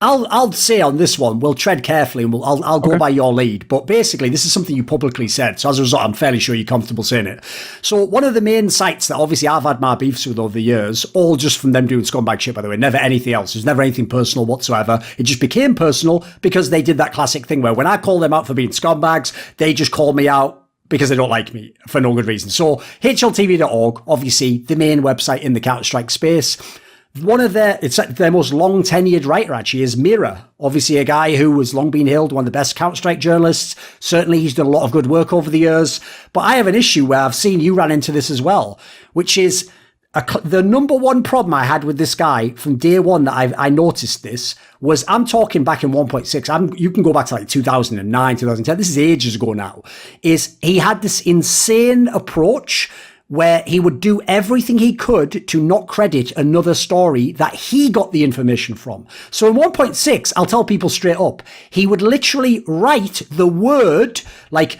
I'll say on this one, we'll tread carefully and I'll go by your lead. But basically, this is something you publicly said. So as a result, I'm fairly sure you're comfortable saying it. So one of the main sites that obviously I've had my beefs with over the years, all just from them doing scumbag shit, by the way, never anything else. There's never anything personal whatsoever. It just became personal because they did that classic thing where when I call them out for being scumbags, they just call me out because they don't like me for no good reason. So HLTV.org, obviously the main website in the Counter-Strike space. One of their most long tenured writer actually is Mira, obviously a guy who has long been hailed one of the best Counter-Strike journalists. Certainly he's done a lot of good work over the years, but I have an issue where I've seen you ran into this as well, which is the number one problem I had with this guy from day one that I noticed this was, I'm talking back in 1.6, you can go back to like 2009, 2010, this is ages ago now, is he had this insane approach where he would do everything he could to not credit another story that he got the information from. So in 1.6, I'll tell people straight up, he would literally write the word, like,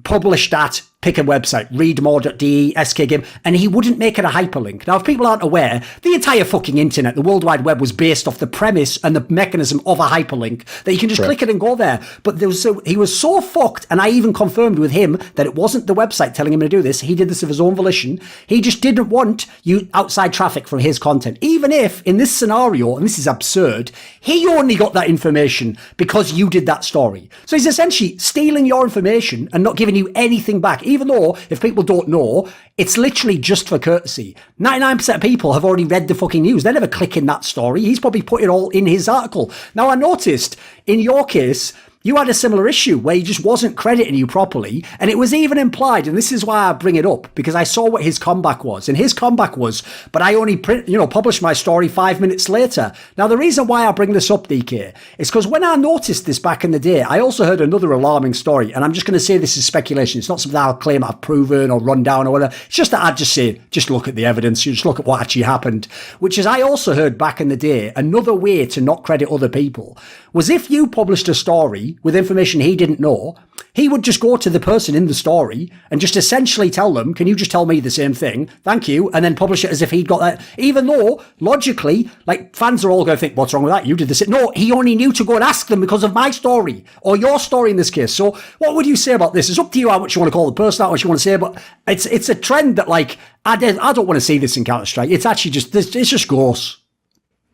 published at, pick a website, readmore.de, skgame, and he wouldn't make it a hyperlink. Now, if people aren't aware, the entire fucking internet, the World Wide Web, was based off the premise and the mechanism of a hyperlink that you can just click it and go there. But he was so fucked, and I even confirmed with him that it wasn't the website telling him to do this. He did this of his own volition. He just didn't want you outside traffic from his content. Even if, in this scenario, and this is absurd, he only got that information because you did that story. So he's essentially stealing your information and not giving you anything back. Even though, if people don't know, it's literally just for courtesy. 99% of people have already read the fucking news. They're never clicking that story. He's probably put it all in his article. Now, I noticed, in your case, you had a similar issue where he just wasn't crediting you properly. And it was even implied, and this is why I bring it up, because I saw what his comeback was. And his comeback was, but I only published my story 5 minutes later. Now, the reason why I bring this up, DK, is because when I noticed this back in the day, I also heard another alarming story. And I'm just going to say this is speculation. It's not something I'll claim I've proven or run down or whatever. It's just that I'd just say, just look at the evidence. You just look at what actually happened. Which is, I also heard back in the day, another way to not credit other people was if you published a story with information he didn't know, he would just go to the person in the story and just essentially tell them, can you just tell me the same thing? Thank you. And then publish it as if he'd got that. Even though, logically, like, fans are all going to think, what's wrong with that? You did this. No, he only knew to go and ask them because of my story, or your story in this case. So what would you say about this? It's up to you how much you want to call the person, how much you want to say, but it's a trend that, like, I don't want to see this in Counter-Strike. It's actually just, it's just gross.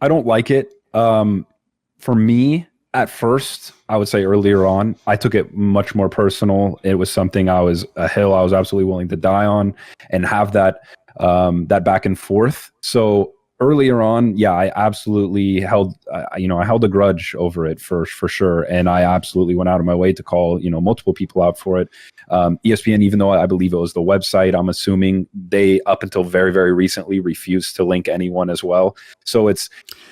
I don't like it. For me, at first, I would say earlier on, I took it much more personal. It was something a hill I was absolutely willing to die on and have that back and forth. So earlier on, yeah, I absolutely held a grudge over it for sure. And I absolutely went out of my way to call, multiple people out for it. ESPN, even though I believe it was the website, I'm assuming they, up until very, very recently, refused to link anyone as well. So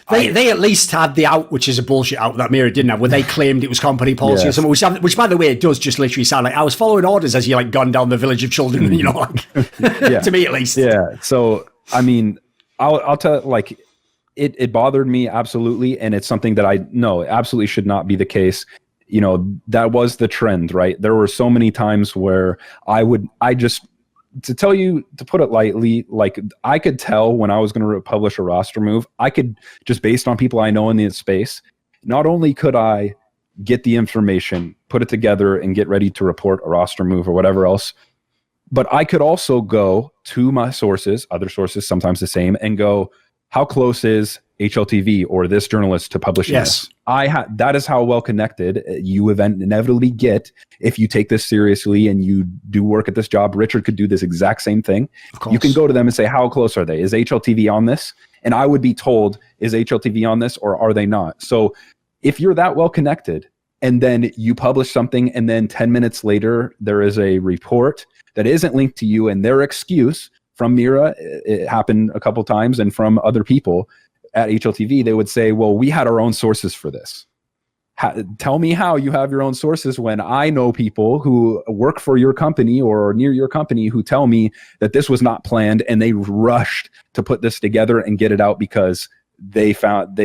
they at least had the out, which is a bullshit out that Mira didn't have, where they claimed it was company policy or something, which by the way, it does just literally sound like I was following orders as you like gone down the village of children, to me at least. Yeah. So, I mean, I'll tell, like, it bothered me absolutely. And it's something that I know absolutely should not be the case. That was the trend, right? There were so many times where to put it lightly, like, I could tell when I was going to publish a roster move, I could, just based on people I know in the space, not only could I get the information, put it together and get ready to report a roster move or whatever else, but I could also go to my sources, other sources, sometimes the same, and go, how close is HLTV or this journalist to publishing this? That is how well connected you inevitably get if you take this seriously and you do work at this job. Richard could do this exact same thing. You can go to them and say, how close are they? Is HLTV on this? And I would be told, is HLTV on this or are they not? So if you're that well connected and then you publish something and then 10 minutes later there is a report that isn't linked to you, and their excuse from Mira, it happened a couple times, and from other people at HLTV, they would say, well, we had our own sources for this. Tell me how you have your own sources when I know people who work for your company or near your company who tell me that this was not planned and they rushed to put this together and get it out because they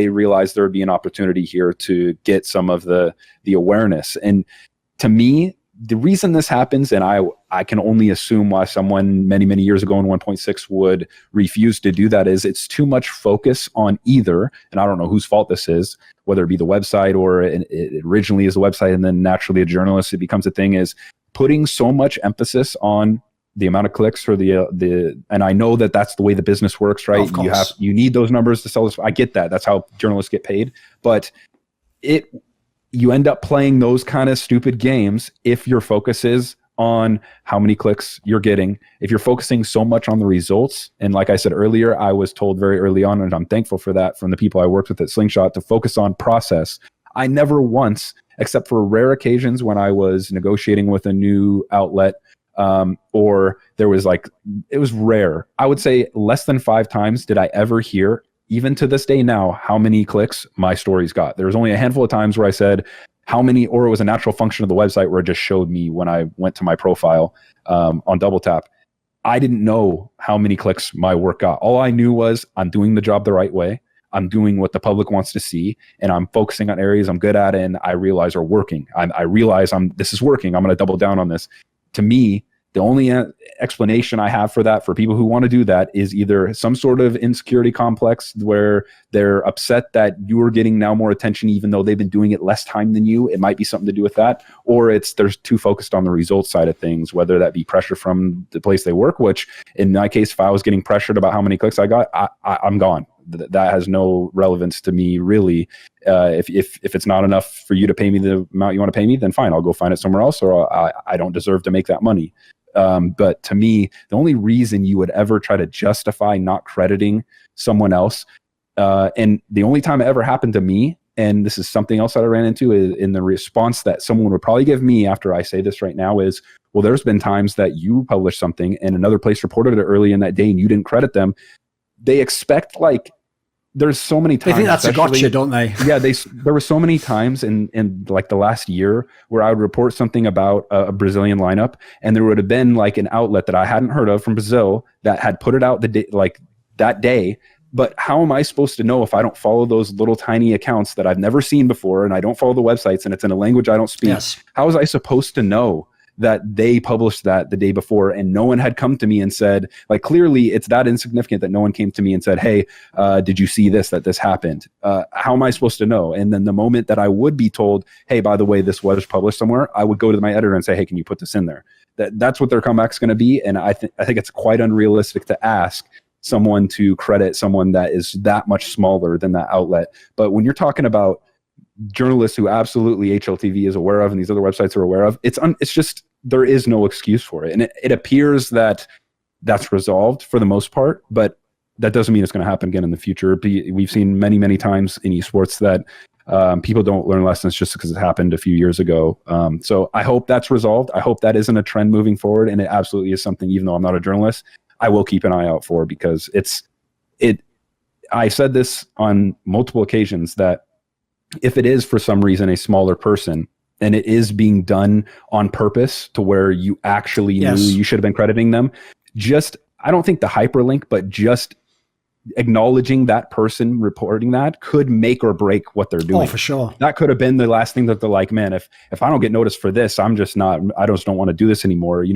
realized there would be an opportunity here to get some of the awareness. And to me, the reason this happens, and I I can only assume why someone many, many years ago in 1.6 would refuse to do that is it's too much focus on either, and I don't know whose fault this is, whether it be the website or it originally is the website and then naturally a journalist, it becomes a thing, is putting so much emphasis on the amount of clicks or and I know that that's the way the business works, right? You need those numbers to sell this. I get that. That's how journalists get paid, but you end up playing those kind of stupid games if your focus is on how many clicks you're getting. If you're focusing so much on the results, and like I said earlier, I was told very early on, and I'm thankful for that from the people I worked with at Slingshot, to focus on process. I never once, except for rare occasions when I was negotiating with a new outlet, or there was it was rare. I would say less than 5 times did I ever hear, even to this day now, how many clicks my stories got. There was only a handful of times where I said how many, or it was a natural function of the website where it just showed me when I went to my profile on Double Tap. I didn't know how many clicks my work got. All I knew was I'm doing the job the right way. I'm doing what the public wants to see, and I'm focusing on areas I'm good at and I realize are working. I realize this is working. I'm going to double down on this. To me, the only explanation I have for that, for people who want to do that, is either some sort of insecurity complex where they're upset that you are getting now more attention even though they've been doing it less time than you. It might be something to do with that. Or they're too focused on the results side of things, whether that be pressure from the place they work, which in my case, if I was getting pressured about how many clicks I got, I'm gone. That has no relevance to me, really. If it's not enough for you to pay me the amount you want to pay me, then fine, I'll go find it somewhere else, or I don't deserve to make that money. But to me, the only reason you would ever try to justify not crediting someone else, and the only time it ever happened to me, and this is something else that I ran into, is in the response that someone would probably give me after I say this right now is, well, there's been times that you published something and another place reported it early in that day and you didn't credit them. They expect, there's so many times. They think that's a gotcha, don't they? Yeah, there were so many times in the last year where I would report something about a Brazilian lineup, and there would have been an outlet that I hadn't heard of from Brazil that had put it out that day. But how am I supposed to know if I don't follow those little tiny accounts that I've never seen before, and I don't follow the websites, and it's in a language I don't speak? Yes. How was I supposed to know that they published that the day before and no one had come to me and said, clearly it's that insignificant that no one came to me and said, hey, did you see that this happened? How am I supposed to know? And then the moment that I would be told, hey, by the way, this was published somewhere, I would go to my editor and say, hey, can you put this in there? That's what their comeback's going to be. And I think it's quite unrealistic to ask someone to credit someone that is that much smaller than that outlet. But when you're talking about journalists who absolutely HLTV is aware of and these other websites are aware of, it's just, there is no excuse for it. And it appears that that's resolved for the most part, but that doesn't mean it's going to happen again in the future. We've seen many, many times in esports that people don't learn lessons just because it happened a few years ago. So I hope that's resolved. I hope that isn't a trend moving forward. And it absolutely is something, even though I'm not a journalist, I will keep an eye out for, because I said this on multiple occasions that if it is for some reason a smaller person and it is being done on purpose to where you actually knew you should have been crediting them, I don't think the hyperlink, but just acknowledging that person reporting that could make or break what they're doing. Oh, for sure. That could have been the last thing that they're like, man, if I don't get noticed for this, I just don't want to do this anymore.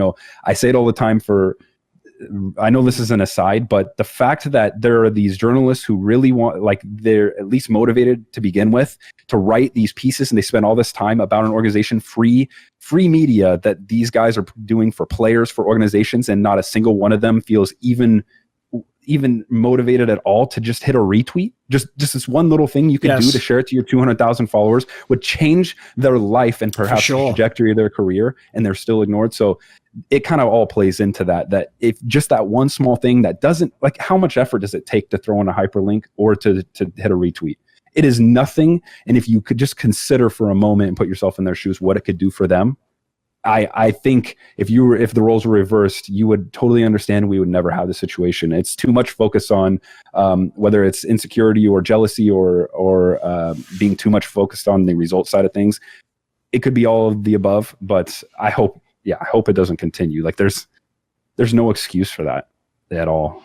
I say it all the time I know this is an aside, but the fact that there are these journalists who really want, they're at least motivated to begin with to write these pieces, and they spend all this time about an organization, free media that these guys are doing for players, for organizations, and not a single one of them feels even motivated at all to just hit a retweet. Just this one little thing you could do to share it to your 200,000 followers would change their life and perhaps the trajectory of their career, and they're still ignored. So it kind of all plays into that if just that one small thing that doesn't, how much effort does it take to throw in a hyperlink or to hit a retweet? It is nothing. And if you could just consider for a moment and put yourself in their shoes, what it could do for them, I think if the roles were reversed, you would totally understand we would never have this situation. It's too much focus on whether it's insecurity or jealousy or being too much focused on the result side of things. It could be all of the above, but I hope it doesn't continue. There's no excuse for that at all.